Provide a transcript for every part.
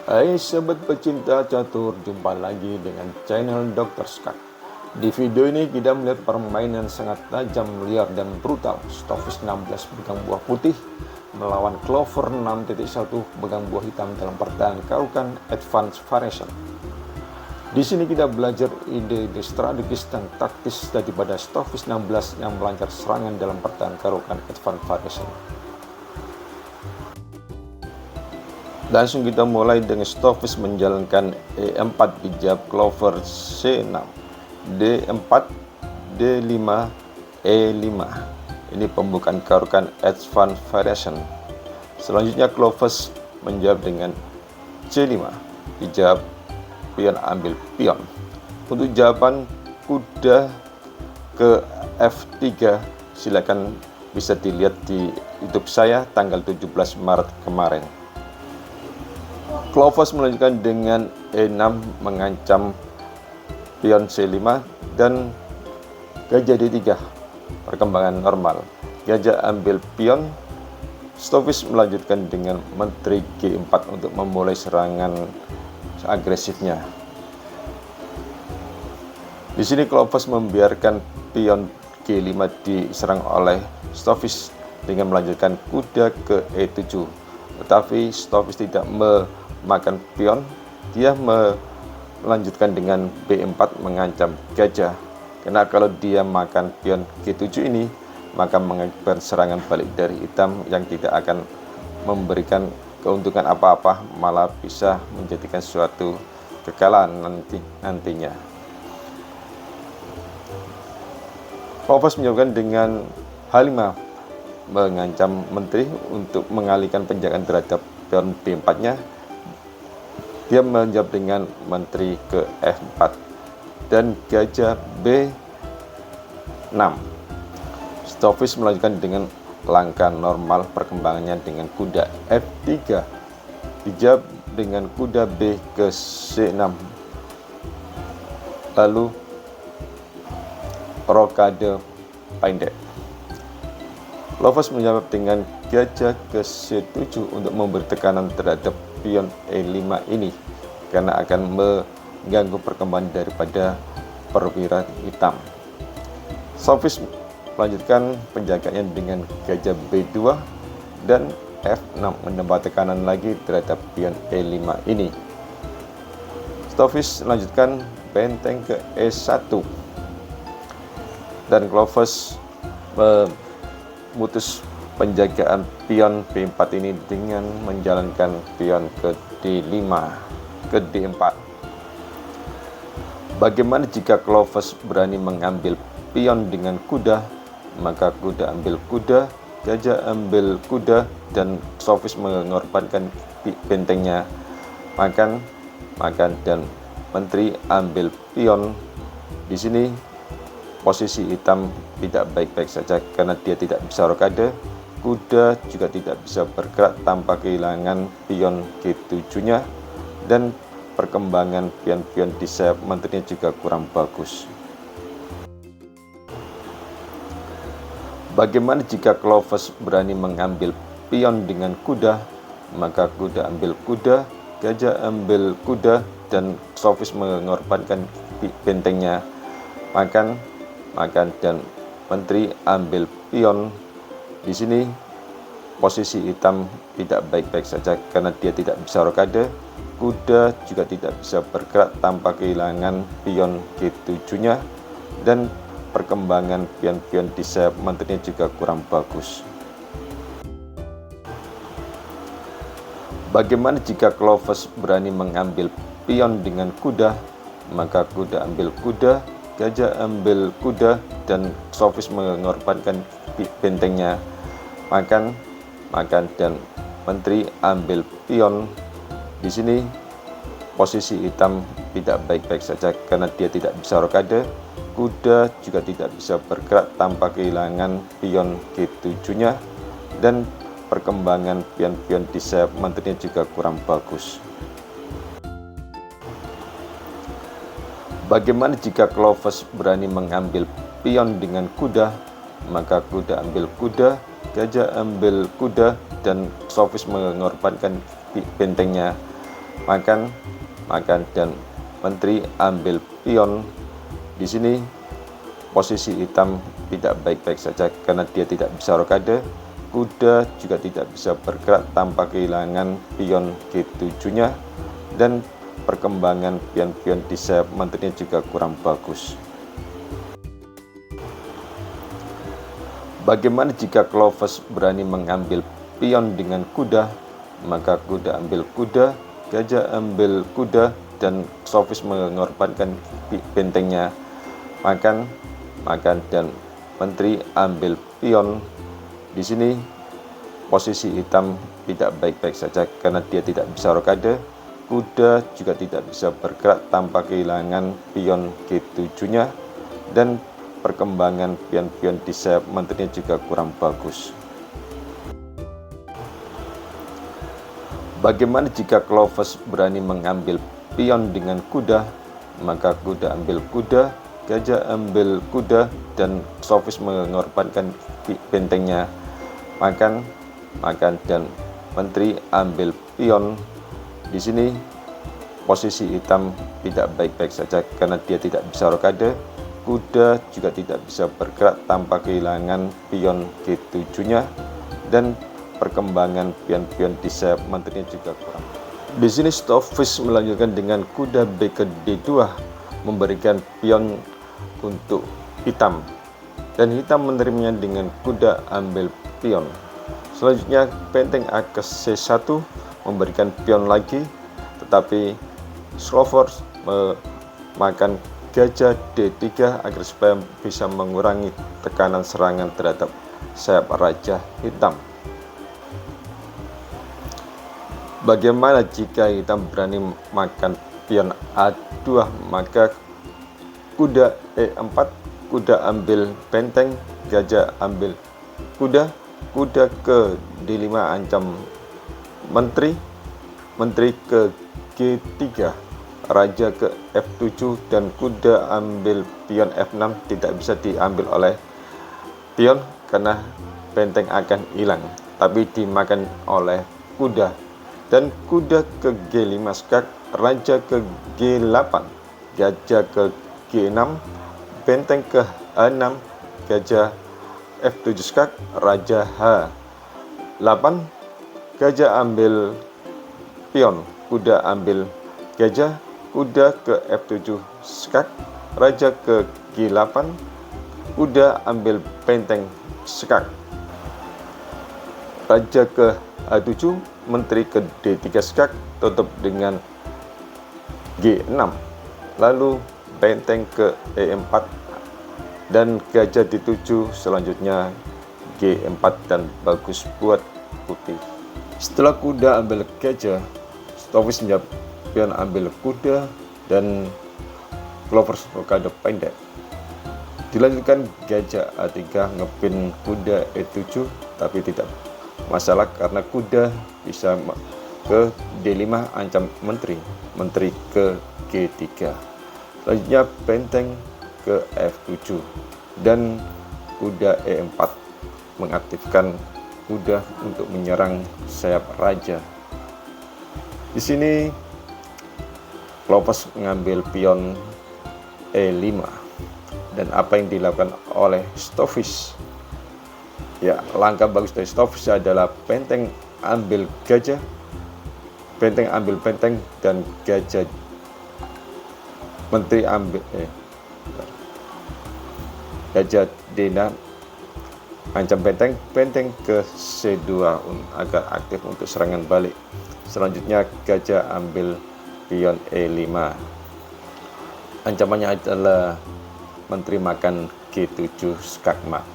Hai sobat pecinta catur, jumpa lagi dengan channel Dr. Skak. Di video ini kita melihat permainan sangat tajam, liar, dan brutal. Stovis 16 pegang buah putih melawan Clover 6.1 pegang buah hitam dalam pertahanan Karukan Advanced Variation. Di sini kita belajar ide-ide strategis dan taktis daripada Stovis 16 yang melancar serangan dalam pertahanan Karukan Advanced Variation. Langsung kita mulai dengan Stovis menjalankan E4 dijawab Clover C6, D4, D5, E5. Ini pembukaan Karukan Advanced Variation. Selanjutnya Clovis menjawab dengan C5, dijawab pion ambil pion. Untuk jawaban kuda ke F3 silakan bisa dilihat di YouTube saya tanggal 17 Maret kemarin. Clovis melanjutkan dengan E6 mengancam pion C5 dan gajah D3 perkembangan normal. Gajah ambil pion. Stovis melanjutkan dengan menteri G4 untuk memulai serangan agresifnya. Di sini Clovis membiarkan pion G5 diserang oleh Stovis dengan melanjutkan kuda ke E7. Tetapi Stovis tidak memakan pion, dia melanjutkan dengan B4 mengancam gajah. Karena kalau dia makan pion G7 ini, maka mengakibatkan serangan balik dari hitam yang tidak akan memberikan keuntungan apa-apa, malah bisa menjadikan suatu kekalahan nantinya. Clovis menjawabkan dengan H5 mengancam menteri untuk mengalihkan penjagaan terhadap pion B4-nya. Dia menjawab dengan menteri ke F4 dan gajah B6. Stovis melanjutkan dengan langkah normal perkembangannya dengan kuda F3. Dijawab dengan kuda B ke C6. Lalu rokade pendek. Clovis menjawab dengan gajah ke C7 untuk memberi tekanan terhadap pion E5 ini karena akan mengganggu perkembangan daripada perwira hitam. Stovis melanjutkan penjagaannya dengan gajah B2 dan F6 menambah tekanan lagi terhadap pion E5 ini. Stovis melanjutkan benteng ke E1 dan Clovis memutus penjagaan pion B4 ini dengan menjalankan pion ke D5 ke D4. Bagaimana jika Clovis berani mengambil pion dengan kuda? Maka kuda ambil kuda, gajah ambil kuda, dan Stovis mengorbankan bentengnya. Makan, dan menteri ambil pion. Di sini posisi hitam tidak baik-baik saja karena dia tidak bisa rokade. Kuda juga tidak bisa bergerak tanpa kehilangan pion G7-nya, dan perkembangan pion-pion di sayap menterinya juga kurang bagus. Bagaimana jika Clovis berani mengambil pion dengan kuda? Maka kuda ambil kuda, gajah ambil kuda, dan Stovis mengorbankan bentengnya. Makan, dan menteri ambil pion. Di sini posisi hitam tidak baik-baik saja karena dia tidak bisa rokade. Kuda juga tidak bisa bergerak tanpa kehilangan pion G7-nya, dan perkembangan pion-pion di sayap menterinya juga kurang bagus. Bagaimana jika Clovis berani mengambil pion dengan kuda? Maka kuda ambil kuda, gajah ambil kuda, dan Stovis mengorbankan bentengnya. Makan, dan menteri ambil pion. Di sini posisi hitam tidak baik-baik saja karena dia tidak bisa rokade. Kuda juga tidak bisa bergerak tanpa kehilangan pion G7-nya, dan perkembangan pion-pion di sayap menterinya juga kurang bagus. Bagaimana jika Clovis berani mengambil pion dengan kuda? Maka kuda ambil kuda, gajah ambil kuda, dan Stovis mengorbankan bentengnya. makan, dan menteri ambil pion. Di sini posisi hitam tidak baik-baik saja karena dia tidak bisa rokade. Kuda juga tidak bisa bergerak tanpa kehilangan pion G7-nya, dan perkembangan pion-pion di sayap menterinya juga kurang bagus. Bagaimana jika Clovis berani mengambil pion dengan kuda? Maka kuda ambil kuda, gajah ambil kuda, dan sofis mengorbankan bentengnya. Makan, dan menteri ambil pion. Di sini posisi hitam tidak baik-baik saja karena dia tidak bisa rokade. Kuda juga tidak bisa bergerak tanpa kehilangan pion G7-nya, dan perkembangan pion-pion di sayap menterinya juga kurang bagus. Bagaimana jika Clovis berani mengambil pion dengan kuda? Maka kuda ambil kuda, gajah ambil kuda, dan sofis mengorbankan bentengnya. Makan, dan menteri ambil pion. Di sini posisi hitam tidak baik-baik saja karena dia tidak bisa rokade. Kuda juga tidak bisa bergerak tanpa kehilangan pion G7-nya, dan perkembangan pion-pion di sayap menterinya juga kurang. Di sini Sofis melanjutkan dengan kuda B ke D2, memberikan pion untuk hitam, dan hitam menerimanya dengan kuda ambil pion. Selanjutnya benteng A ke C1 memberikan pion lagi, tetapi Slovors memakan gajah D3 agar supaya bisa mengurangi tekanan serangan terhadap sayap raja hitam. Bagaimana jika hitam berani makan pion A2? Maka kuda E4, kuda ambil benteng, gajah ambil kuda, kuda ke D5 ancam menteri ke G3, raja ke F7, dan kuda ambil pion F6 tidak bisa diambil oleh pion karena benteng akan hilang, tapi dimakan oleh kuda. Dan kuda ke G5 skak, raja ke G8, gajah ke G6, benteng ke H6, gajah F7 skak, raja H8, gajah ambil pion, kuda ambil gajah, kuda ke F7 skak, raja ke G8, kuda ambil benteng skak, raja ke H7, menteri ke D3 skak, tutup dengan G6, lalu benteng ke E4, dan gajah D7, selanjutnya G4, dan bagus buat putih. Setelah kuda ambil gajah, Sofis menjawab pion ambil kuda, dan Clovis rokade pendek. Dilanjutkan gajah A3 ngepin kuda E7, tapi tidak masalah karena kuda bisa ke D5 ancam menteri ke G3. Selanjutnya benteng ke F7, dan kuda E4 mengaktifkan kuda untuk menyerang sayap raja. Di sini Clovis mengambil pion E5, dan apa yang dilakukan oleh Sofis? Ya, langkah bagus dari Sofis adalah benteng ambil gajah, benteng ambil benteng, dan gajah menteri ambil gajah D6 ancam benteng, benteng ke C2 agar aktif untuk serangan balik. Selanjutnya gajah ambil pion E5. Ancamannya adalah menteri makan G7 skakmat.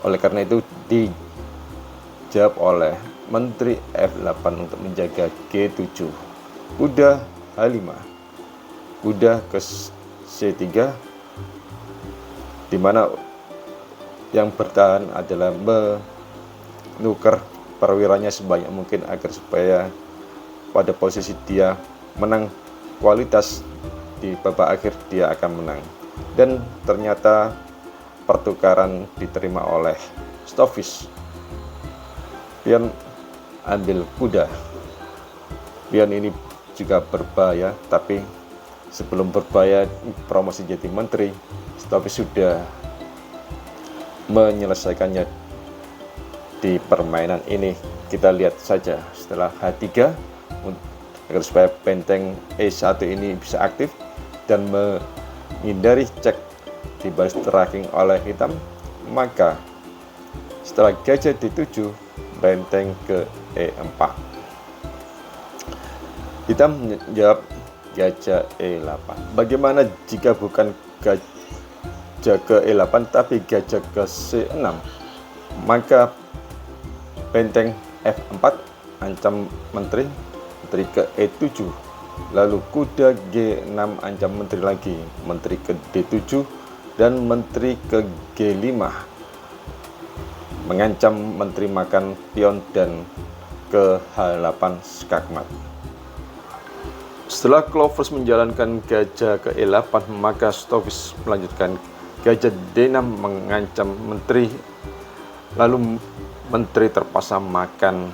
Oleh karena itu dijawab oleh menteri F8 untuk menjaga G7. Kuda H5, kuda ke C3, di mana yang bertahan adalah menukar perwiranya sebanyak mungkin agar supaya pada posisi dia menang kualitas di babak akhir dia akan menang. Dan ternyata pertukaran diterima oleh Sofis. Pion ambil kuda. Pion ini juga berbahaya, tapi sebelum berbahaya promosi jadi menteri, Stofis sudah menyelesaikannya di permainan ini. Kita lihat saja setelah H3 agar supaya benteng E1 ini bisa aktif dan menghindari cek di baris tracking oleh hitam, maka setelah gajah D7 benteng ke E4. Hitam menjawab gajah E8. Bagaimana jika bukan gajah ke E8 tapi gajah ke C6? Maka benteng F4 ancam menteri ke E7, lalu kuda G6 ancam menteri lagi, menteri ke D7 dan menteri ke G5 mengancam menteri makan pion dan ke H8 skakmat. Setelah Clovers menjalankan gajah ke E8, maka Stofis melanjutkan gajah D6 mengancam menteri, lalu menteri terpaksa makan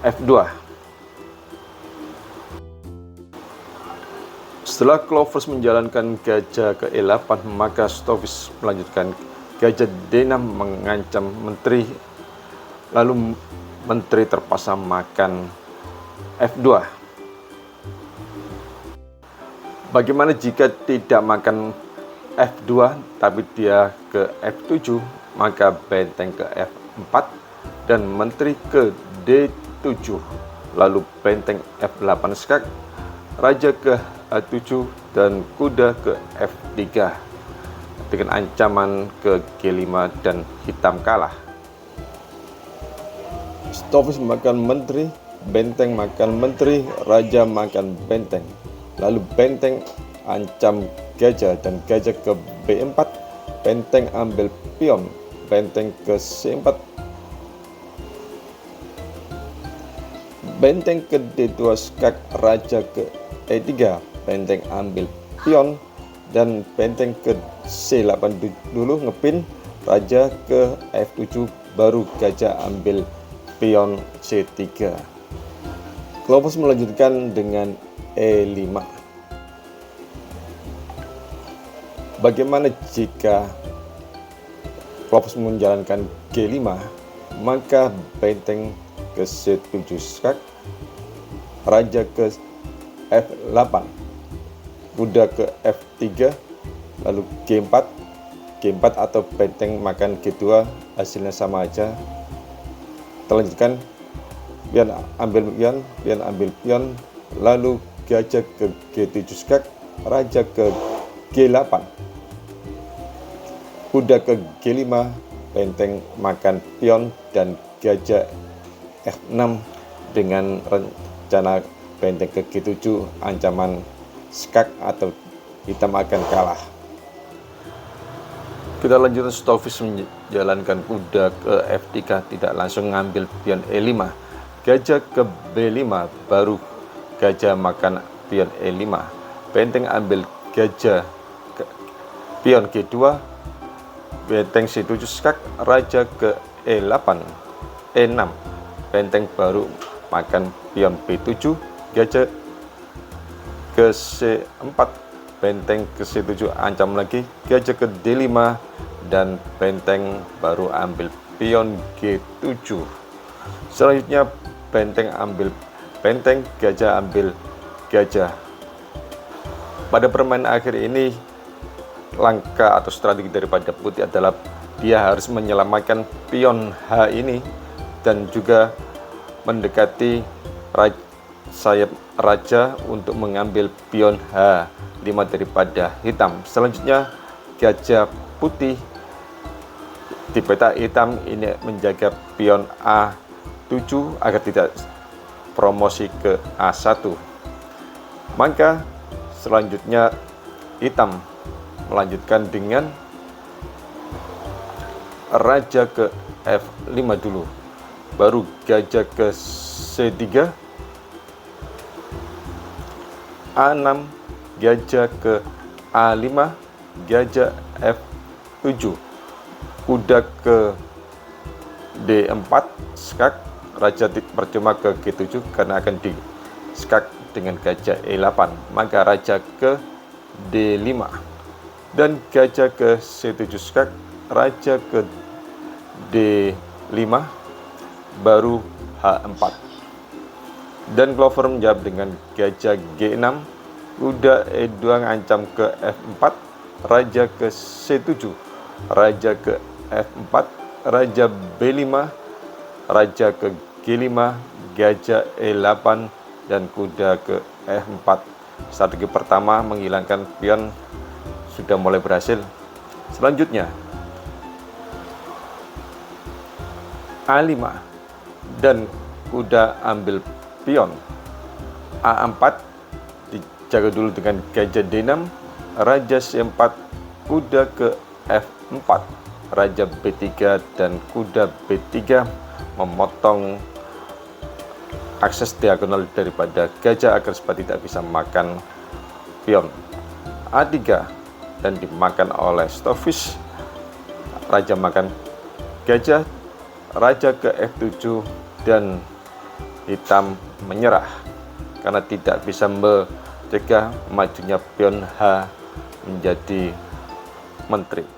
F2. Setelah Clovers menjalankan gajah ke E8, maka Stofis melanjutkan gajah D6 mengancam menteri, lalu menteri terpaksa makan F2. Bagaimana jika tidak makan F2 tapi dia ke F7? Maka benteng ke F4 dan menteri ke D7, lalu benteng F8 skak, raja ke H7 dan kuda ke F3 dengan ancaman ke G5 dan hitam kalah. Stofis makan menteri, benteng makan menteri, raja makan benteng, lalu benteng ancam gajah dan gajah ke B4, benteng ambil pion, benteng ke C4, benteng ke D2 skak, raja ke E3, benteng ambil pion, dan benteng ke C8 dulu ngepin, raja ke F7, baru gajah ambil pion C3. Clovers melanjutkan dengan E5. Bagaimana jika Clovers menjalankan G5? Maka benteng ke C7 skak, raja ke F8, kuda ke F3, lalu G4 atau benteng makan G2, hasilnya sama aja. Terlanjutkan pion ambil pion, pion ambil pion, lalu gajah ke G7 skak, raja ke G8, kuda ke G5, benteng makan pion, dan gajah F6 dengan rencana benteng ke G7 ancaman skak atau hitam akan kalah. Kita lanjutkan. Stofis menjalankan kuda ke F3, tidak langsung ngambil pion E5, gajah ke B5, baru gajah makan pion E5, benteng ambil gajah ke pion G2, benteng C7 skak, raja ke E8, E6, benteng baru makan pion B7, gajah ke C4, benteng ke C7 ancam lagi, gajah ke D5, dan benteng baru ambil pion G7. Selanjutnya benteng ambil benteng, gajah ambil gajah. Pada permainan akhir ini, langkah atau strategi daripada putih adalah dia harus menyelamatkan pion H ini dan juga mendekati sayap raja untuk mengambil pion H5 daripada hitam. Selanjutnya gajah putih di peta hitam ini menjaga pion A7 agar tidak promosi ke A1. Maka selanjutnya hitam melanjutkan dengan raja ke F5 dulu, baru gajah ke C3, A6, gajah ke A5, gajah F7, kuda ke D4 skak, raja percuma ke G7 karena akan di skak dengan gajah E8, maka raja ke D5 dan gajah ke C7 skak, raja ke D5 baru H4. Dan Clover menjawab dengan gajah G6, kuda E2 ngancam ke F4, raja ke C7, raja ke F4, raja B5, raja ke G5, gajah E8 dan kuda ke F4. Strategi pertama menghilangkan pion sudah mulai berhasil. Selanjutnya A5 dan kuda ambil pion A4, dijaga dulu dengan gajah D6, raja C4, kuda ke F4, raja B3 dan kuda B3 memotong akses diagonal daripada gajah agar supaya tidak bisa makan pion. A3 dan dimakan oleh Stockfish, raja makan gajah, raja ke F7 dan hitam menyerah karena tidak bisa mencegah majunya pion H menjadi menteri.